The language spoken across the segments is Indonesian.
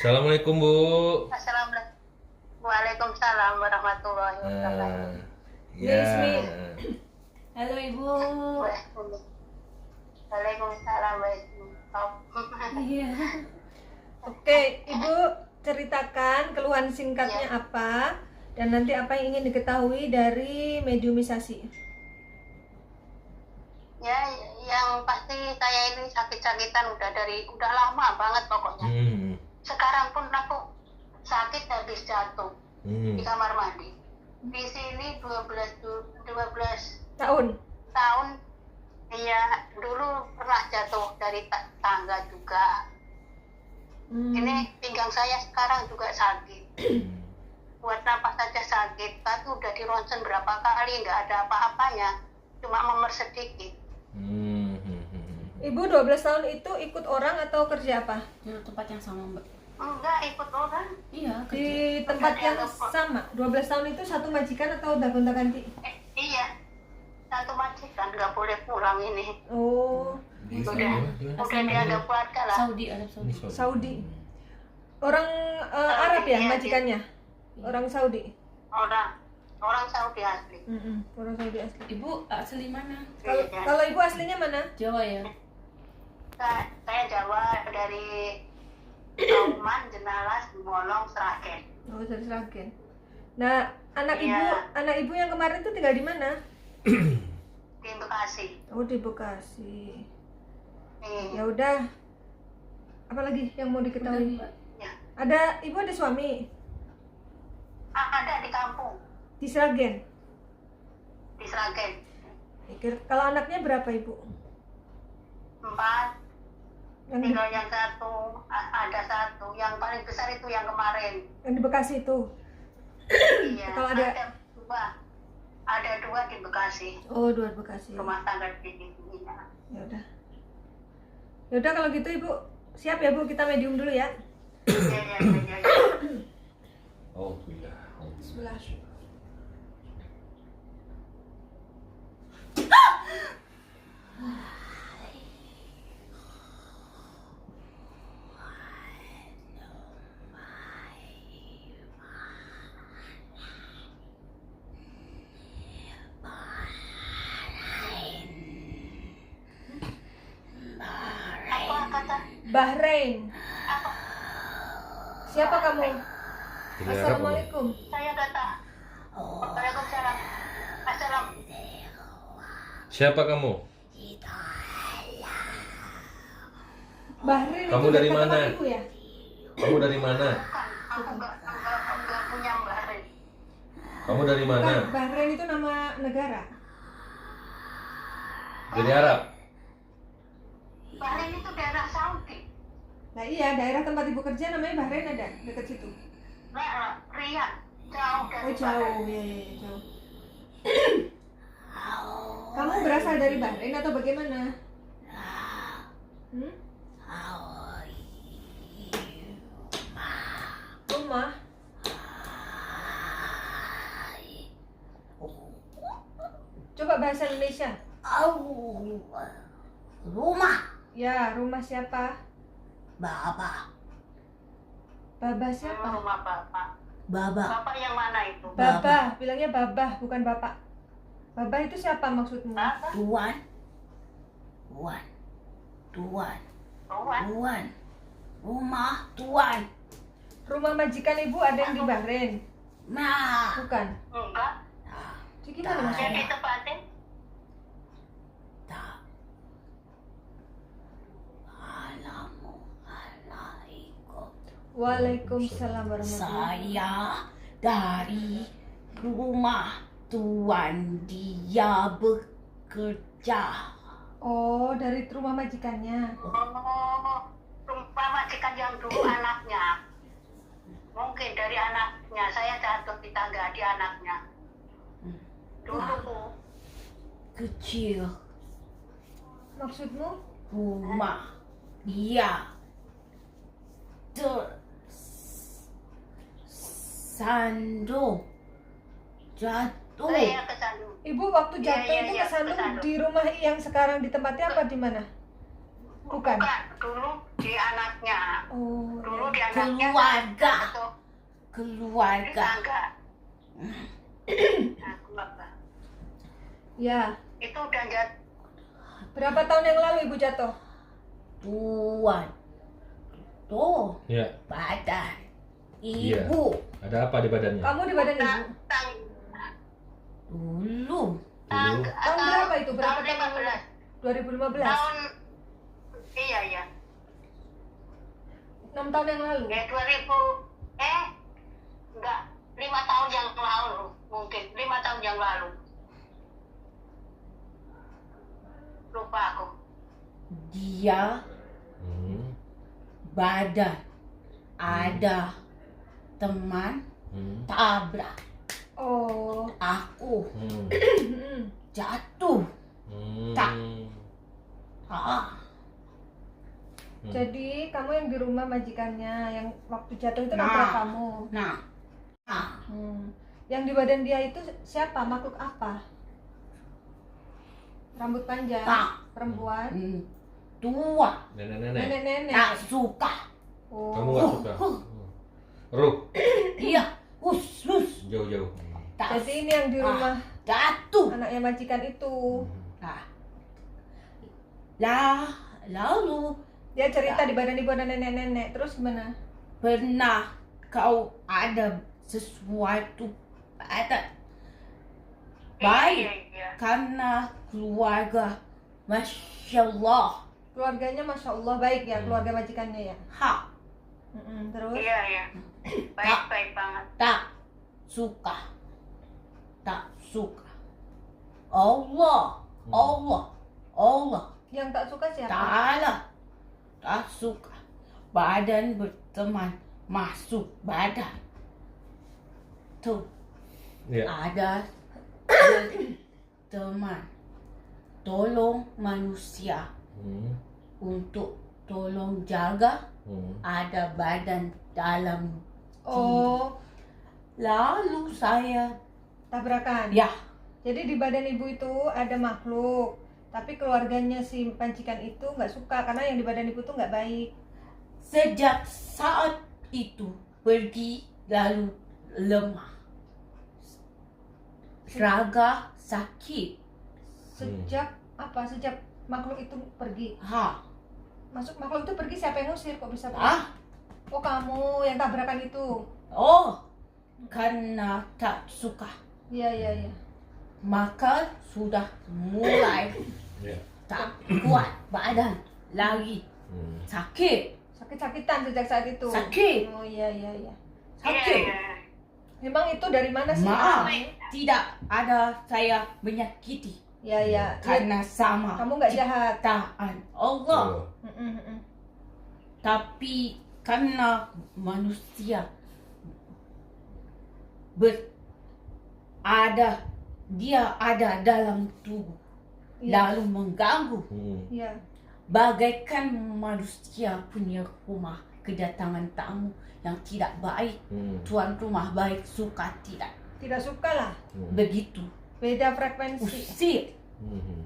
Assalamualaikum Bu. Assalamualaikum. Waalaikumsalam warahmatullahi wabarakatuh. Ya. Halo Ibu. Waalaikumsalam warahmatullahi. Iya. Oke, Ibu ceritakan keluhan singkatnya apa dan nanti apa yang ingin diketahui dari mediumisasi. Ya, yang pasti saya ini sakit-sakitan udah lama banget pokoknya. Sekarang pun aku sakit habis jatuh di kamar mandi. Di sini 12 Tahun. tahun. Iya, dulu pernah jatuh dari tangga juga. Ini pinggang saya sekarang juga sakit. Buat napas saja sakit, tapi udah di ronsen berapa kali nggak ada apa-apanya, cuma memer sedikit. Ibu 12 tahun itu ikut orang atau kerja apa? Di tempat yang sama Mbak. Enggak ikut orang. Iya kerja. Di tempat yang sama. 12 tahun itu satu majikan atau udah gonta-ganti? Iya, satu majikan nggak boleh pulang ini. Oh, Udah dianggap keluarga lah. Saudi, Arab Saudi. Saudi. Orang Arab ya Iya, majikannya? Orang Saudi. Orang Saudi asli. Orang Saudi asli. Ibu asli mana? Kalau Ibu aslinya mana? Jawa ya. Saya Jawa dari Kauman, Jenalas, Molong, Sragen. Oh, dari Sragen. Nah, anak Iya. ibu yang kemarin tuh tinggal di mana? Di Bekasi. Oh, di Bekasi. Iya. Ya udah. Apalagi yang mau diketahui? Mbak. Ya. Ada Ibu ada suami Ada di kampung, di Sragen. di Sragen. Kalau anaknya berapa Ibu? 4, Yang di, tinggal yang satu, ada satu. Yang paling besar itu yang kemarin. yang di Bekasi itu. Iya. Kalau ada- Ada dua di Bekasi. Oh, dua di Bekasi. Rumah tangga di sini. Ya udah. Ya udah kalau gitu Ibu siap ya Bu, kita medium dulu ya. Iya. Oh, iya. Sebelah. Apa kata? Bahrain. Siapa kamu? Jadi Arab, Bu. Assalamualaikum. Saya kata. Waalaikumsalam. Assalam. Siapa kamu? Bahrain Kamu itu dari dekat mana? tempat Ibu ya? Kamu dari mana? Bukan. Aku enggak punya Bahrain. Kamu dari mana? Bukan, Bahrain itu nama negara. Dari Arab. Bahrain itu daerah Saudi. Nah iya, daerah tempat Ibu kerja namanya Bahrain ada dekat situ. Nah, Riyadh. Jauh dari Oh jauh, Bahrain. ya jauh. Kamu berasal dari Bahrain atau bagaimana? Rumah? Coba bahasa Indonesia. Rumah Ya, rumah siapa? Baba Baba siapa? Rumah bapak. Baba Bapak yang mana itu? Baba, bilangnya babah, bukan bapak. Baba itu siapa maksudmu? Bapak. Tuan Tuan Tuan. Rumah Tuan Rumah majikan Ibu ada yang di Bahrain? Nah Bukan. Enggak. Jadi gimana Yang maksudnya? ditempatin. Tak Assalamualaikum Waalaikumsalam warahmatullahi. Saya dari rumah Tuan, dia bekerja. Oh, dari rumah majikannya. Oh, rumah majikan yang dulu anaknya. Mungkin dari anaknya. Saya jatuh di tangga di anaknya. Dulu. Kecil Maksudmu? rumah dia tersandung jatuh. Saya kesandung. Ibu waktu Iya, jatuh iya, itu iya, kesandung kesandung. di rumah yang sekarang ditempati apa di mana? Bukan. Dulu di anaknya. Oh. Dulu di keluarga. jatuh dari Keluarga. tangga. Nah, keluarga. Ya. Itu udah jatuh. Berapa tahun yang lalu ibu jatuh? Tuan. Tuh, Ya. badan. Iya. Ibu. Ada apa di badannya? Kamu di badan ibu? Dulu. Dulu. Tahun berapa itu? Berapa tahun tahun? 15. 2015? Tahun iya 6 tahun yang lalu? ya 2000 enggak 5 tahun yang lalu, mungkin 5 tahun yang lalu, lupa aku. Dia Hmm. badan. Ada teman Hmm. tabrak. Oh. Aku Hmm. jatuh. Hmm. Tak. Ah, Jadi kamu yang di rumah majikannya yang waktu jatuh itu Nah. nabrak kamu. nah. Ah, Yang di badan dia itu siapa? Makhluk apa? Rambut panjang, Tak. perempuan, tua. Nenek-nenek. nenek-nenek. Tak suka. Kamu Oh. nggak suka? Ruh. Dia khusus. Jauh-jauh. Tak Jadi ini yang di rumah jatuh. anaknya majikan itu. Ah. Lalu Dia cerita di badan ibu ada nenek-nenek. Terus gimana? pernah kau ada sesuatu ada baik Iya. karena keluarga, masya Allah. Keluarganya masya Allah baik ya, keluarga majikannya ya. Ha, Terus? Iya. Baik banget. tak suka, tak suka. Allah, Allah, Yang tak suka siapa? Ta'ala, tak suka. Badan berteman masuk badan. Tuh, Ya. ada teman tolong manusia Hmm. untuk tolong jaga Hmm. ada badan dalam. Oh, Lalu saya tabrakan. ya Jadi di badan ibu itu ada makhluk, tapi keluarganya si majikan itu nggak suka karena yang di badan ibu tuh nggak baik. sejak saat itu pergi lalu lemah. Raga sakit. Sejak apa? Sejak makhluk itu pergi. Ha, Masuk makhluk itu pergi, siapa yang ngusir? Kok bisa pergi? ah, Oh, kamu yang tabrakan itu. oh, karena tak suka. Iya. Maka sudah mulai Ya. tak kuat badan lagi. Hmm. Sakit, Sakit-sakitan sejak saat itu. sakit, Oh iya. sakit. Iya. Memang itu dari mana sih? Maaf, tidak ada saya menyakiti Ya. karena sama Kamu nggak jahat. ciptaan Allah. Oh. Tapi karena manusia dia ada dalam tubuh Iya. lalu mengganggu. Hmm. Iya. Bagaikan manusia punya rumah kedatangan tamu yang tidak baik, Hmm. tuan rumah baik suka tidak Tidak suka lah. Hmm. begitu, Beda frekuensi. usir. Hmm.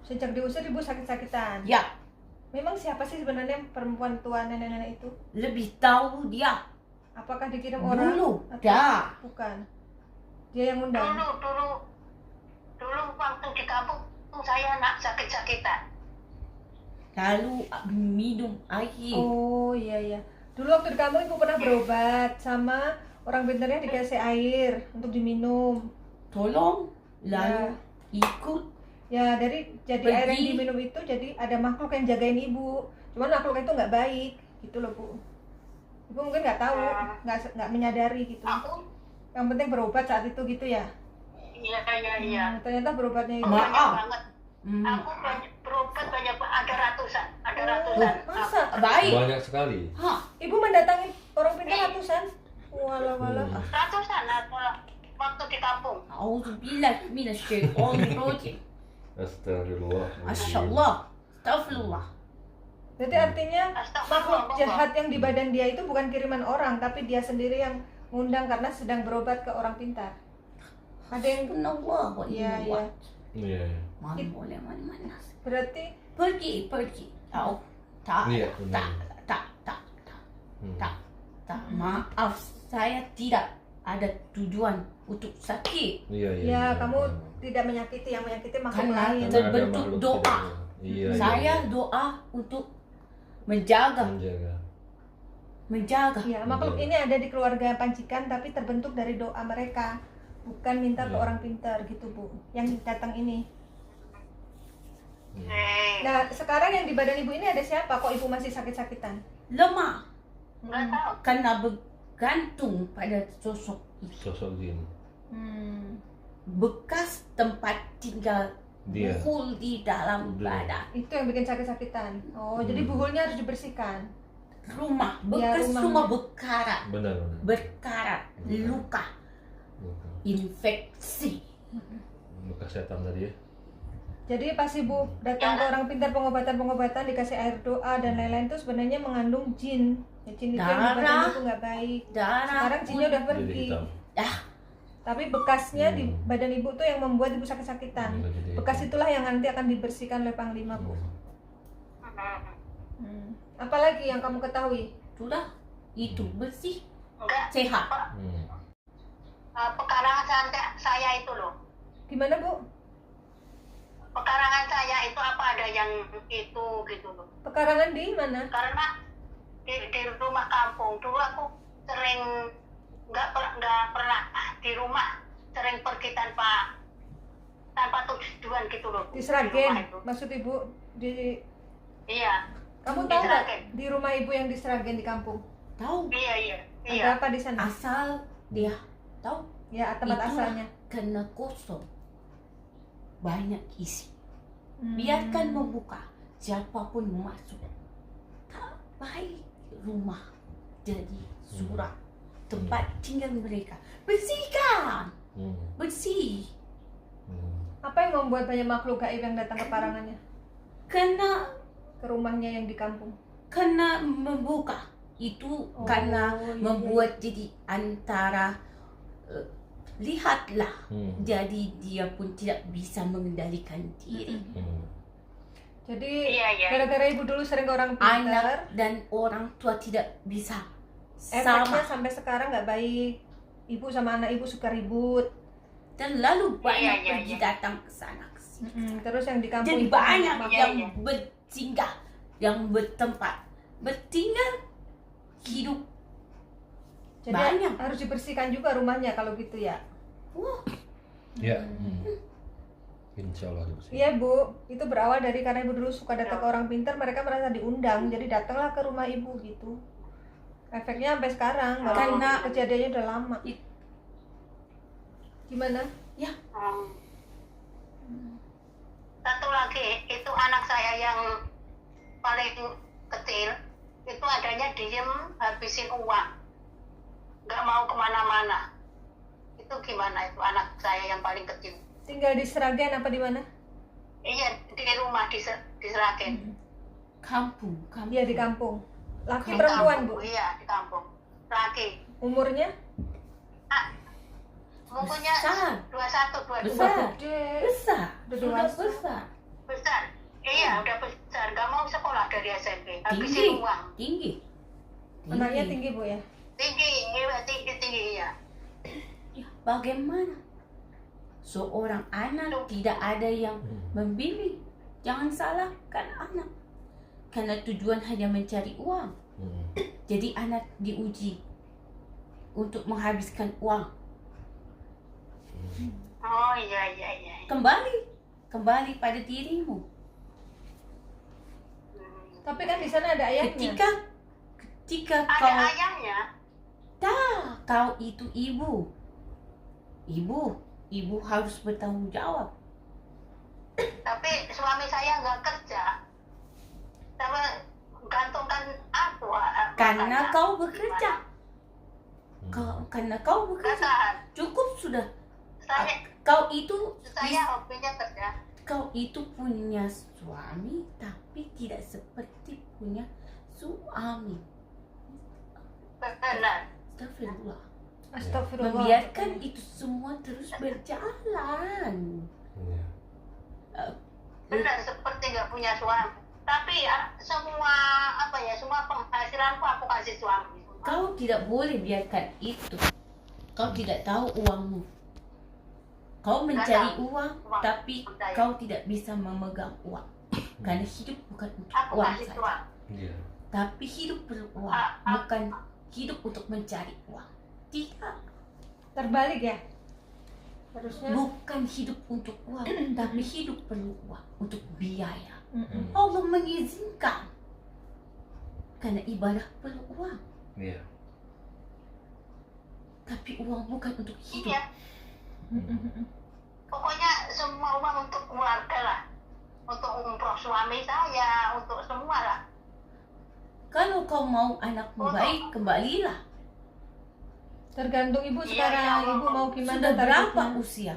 Sejak diusir ibu sakit-sakitan. Ya, Memang siapa sih sebenarnya perempuan tua nenek-nenek itu? lebih tahu dia Apakah dikirim orang? dulu. Atau Dah, bukan? Dia yang undang. Dulu waktu di kampung saya nak sakit-sakitan. lalu minum air. Oh iya. Dulu waktu di kampung ibu pernah berobat sama orang pintarnya dikasih air untuk diminum. Tolong, lalu ikut. Ya dari jadi Pergi. air yang diminum itu jadi ada makhluk yang jagain ibu. Cuman makhluk itu nggak baik gitu loh bu. Ibu mungkin nggak tahu, nggak menyadari gitu. Aku Yang penting berobat saat itu gitu ya. iya. Ternyata berobatnya itu. Maaf. Banyak banget. Hmm, Aku berobat banyak banget. Ada ratusan. Masa? baik. Banyak sekali. Ha, Ibu mendatangi orang pintar ratusan? Walah. Ratusan ada waktu di kampung. A'udzubillah minasyaitonir rajim. Astagfirullah. Masya Allah, astagfirullah. Jadi artinya makhluk Astagfirullah. jahat yang di badan dia itu bukan kiriman orang, tapi dia sendiri yang ngundang karena sedang berobat ke orang pintar. Ada yang Subhanallah wa Iya. Iya. Mana boleh mana. Berarti Pergi. Tahu? Tak. Iya, Tak. benar. Tak. Hmm. Tak. Tak, maaf, saya tidak ada tujuan untuk sakit. Iya, iya. Ya, iya. kamu tidak menyakiti, yang menyakiti makhluk Karena lain. Karena ada terbentuk makhluk doa. tidak- Iya, Saya iya. doa untuk menjaga. Ya, makhluk Iya. ini ada di keluarga Panjikan tapi terbentuk dari doa mereka, bukan minta ke Iya. orang pintar gitu, Bu. Yang datang ini. Hmm. Nah, sekarang yang di badan Ibu ini ada siapa? Kok Ibu masih sakit-sakitan? Lemah Nggak tahu. karena bergantung pada sosok itu. Sosok jin. Hmm. Bekas tempat tinggal Dia. buhul di dalam Dia. badan. Itu yang bikin sakit-sakitan. Oh, jadi buhulnya harus dibersihkan. Rumah, Ya, bekas rumahnya. rumah berkarat, Benar, benar. berkarat, Iya. luka, infeksi. Bekas setan tadi ya. Jadi pas Ibu datang ke orang pintar pengobatan-pengobatan dikasih air doa dan lain-lain itu sebenarnya mengandung jin. Ya, jin itu yang di badan Darah. Ibu nggak baik. Darah Sekarang jinnya udah Jadi pergi. hitam. Tapi bekasnya di Hmm. badan Ibu tuh yang membuat Ibu sakit-sakitan. Jadi hitam. Bekas itulah yang nanti akan dibersihkan oleh Panglima, Bu. Apalagi yang kamu ketahui? sudah itu bersih, Enggak. sehat. Hmm. Pekarangan saya itu loh. Gimana, Bu? Pekarangan saya itu apa ada yang itu gitu loh. Pekarangan di mana? Karena di rumah kampung dulu aku sering nggak pernah di rumah, sering pergi tanpa tujuan gitu loh. Di rumah Sragen. itu. Maksud Ibu di Iya, kamu Di tahu nggak Sragen. di rumah Ibu yang di Sragen di kampung? Tahu iya. Ada apa di sana? asal dia tahu Ya, tempat Itulah. asalnya. karena kosong, banyak isi. Hmm. Biarkan membuka, siapapun masuk. Tak baik rumah jadi surat tempat tinggal mereka. Bersihkan, Hmm. bersih. Hmm. Apa yang membuat banyak makhluk gaib yang datang ke parangannya? Karena Ke rumahnya yang di kampung? membuka itu Oh, karena iya, membuat jadi antara lihatlah. Hmm. Jadi dia pun tidak bisa mengendalikan diri. Hmm. Jadi Iya. gara-gara Ibu dulu sering ke orang pintar, Anak dan orang tua tidak bisa efeknya sama. sampai sekarang nggak baik. Ibu sama anak Ibu suka ribut. Terlalu banyak Iya, pergi iya. datang ke sana ke sini. Terus yang di kampung Jadi Ibu banyak makan. yang iya. bersinggah, yang bertempat, bertinggal, hidup. Jadi banyak. harus dibersihkan juga rumahnya kalau gitu ya. Wah, Ya. Hmm. Insya Allah bersih. Iya, Bu, itu berawal dari karena Ibu dulu suka datang ke orang pintar, mereka merasa diundang, jadi datanglah ke rumah Ibu gitu. Efeknya sampai sekarang, walaupun Karena- kejadiannya udah lama. It- Gimana? Satu lagi itu anak saya yang paling kecil itu adanya diem habisin uang, nggak mau kemana-mana. Itu gimana itu anak saya yang paling kecil? Tinggal di Sragen apa di mana? Iya di rumah di Sragen. kampung. Iya, di kampung. Laki Di perempuan, kampung, Bu? Iya di kampung. Laki. Umurnya? Mungkinnya Besar. 21, 22. Besar. Gede. Besar, Udah sudah dewasa. besar. Besar. Iya udah besar. Nggak mau sekolah dari SMP. Tinggi, Habisin uang. tinggi. Anaknya tinggi, Bu ya? Tinggi, iya tinggi ya. Ya, bagaimana? Seorang anak tidak ada yang membimbing. Jangan salahkan anak. Karena tujuan hanya mencari uang. Hmm. Jadi anak diuji untuk menghabiskan uang. Oh iya. Kembali pada dirimu. Tapi kan di sana ada ayahnya. Ketika Ada kau ayahnya. kau itu ibu. Ibu harus bertanggung jawab. Tapi suami saya nggak kerja. Sama gantungkan aku. Karena makanya. kau bekerja. Karena kau Nggak bekerja. tahan. Cukup sudah. Saya Saya hobinya kerja. kau itu punya suami tapi tidak seperti punya suami. Benar. Astagfirullah. Astagfirullah. Membiarkan itu semua terus berjalan. Iya. Benar seperti nggak punya suami. Tapi ya, semua penghasilanku aku kasih suami. Kau tidak boleh biarkan itu. Kau tidak tahu uangmu. Kau mencari uang, tapi kau tidak bisa memegang uang. Karena hidup bukan untuk Aku uang kasih saja. uang. Iya. Tapi hidup perlu uang, bukan hidup untuk mencari uang. Tidak. Terbalik ya? Harusnya. Bukan hidup untuk uang, tapi hidup perlu uang untuk biaya. Mm-mm. Allah mengizinkan. Karena ibadah perlu uang. Iya. Tapi uang bukan untuk hidup. Iya, pokoknya semua uang untuk keluarga lah. Untuk umroh suami saya, untuk semua lah. Kalau kau mau anakmu baik, kembalilah. Tergantung ibu Iya, sekarang. iya, Ibu mau gimana? Sudah berapa targetnya? usia?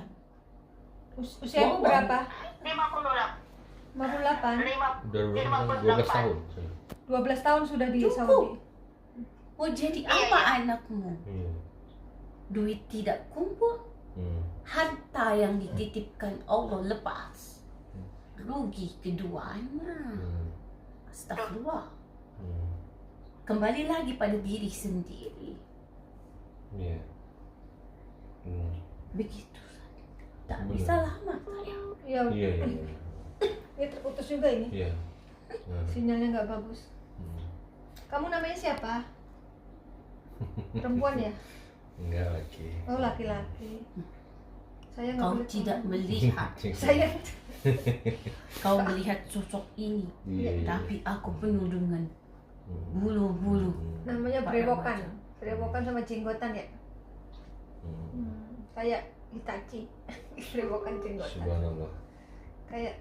Usia ibu Wow. berapa? 58. 58. Udah 12 tahun. 12 tahun sudah di Cukup. Saudi. Mau jadi Iya, apa iya. anakmu? Iya. Duit tidak kumpul, harta yang dititipkan Allah lepas. Rugi keduanya. Astagfirullah. Kembali lagi pada diri sendiri. Iya. Begitu saja. Tak Benar. bisa lama saya. Ya, Iya, iya. ini terputus juga ini. Iya. Sinyalnya nggak bagus. Kamu namanya siapa? Perempuan ya? Enggak lagi. Oh, laki-laki. Saya nggak Kau boleh tidak ngomong. melihat. Saya Kau melihat sosok ini. Iya, iya. Tapi aku penuh dengan bulu-bulu. namanya Pada brewokan. macam. Brewokan sama jenggotan ya? Kayak Itachi. Brewokan jenggotan. Subhanallah. Kayak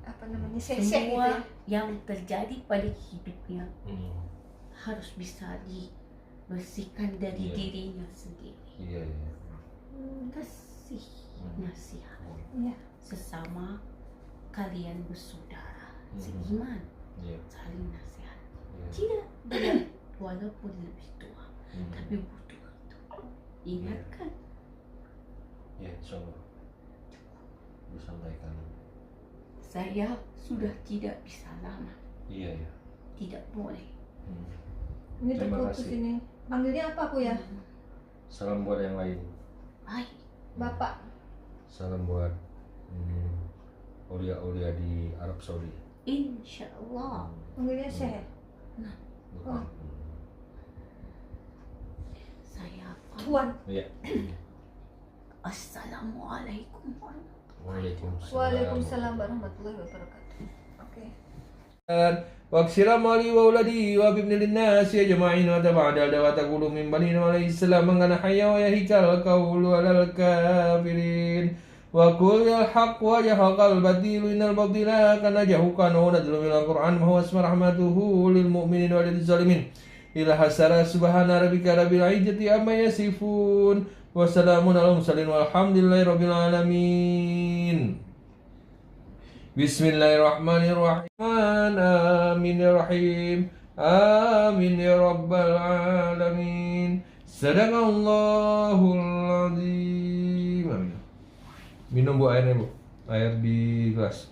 apa namanya? Sesek gitu Semua ya. yang terjadi pada hidupnya Hmm. harus bisa dibersihkan dari Iya. dirinya sendiri. Iya, iya. Kasih nasihat Iya. sesama kalian bersaudara, seiman, Iya. saling nasihat. Iya. Tidak dia walaupun lebih tua, tapi butuh itu. Ingatkan, Ya, insyaallah. Disampaikan. saya sudah tidak bisa lama, Iya, iya. tidak boleh. Ini Terima terputus kasih. ini. Panggilnya apa aku ya? Salam buat yang lain. Baik, Bapak. Salam buat aulia-aulia di Arab Saudi. insya Allah. Panggilnya Syekh. Bukan. Saya Tuan. Iya. Assalamualaikum warahmatullahi Waalaikumsalam warahmatullahi wabarakatuh. Oke. واكسر مالي وولدي وابن للناس أجمعين وتبع دعوة تقول من بني عليه السلام من كان حيا ويهيك القول على الكافرين وقل الحق وجهق البديل إن البديل كان جهوكا ونزل من القرآن وهو اسم رحمته للمؤمنين وللظالمين إلى حسر سبحان ربك رب العزة عما يصفون وسلام على المرسلين والحمد لله رب العالمين. Bismillahirrahmanirrahim. Amin ya rahim. Amin ya rabbal alamin. Sadaqallahul azim. Amin. Minum bu airnya bu. Air di gelas.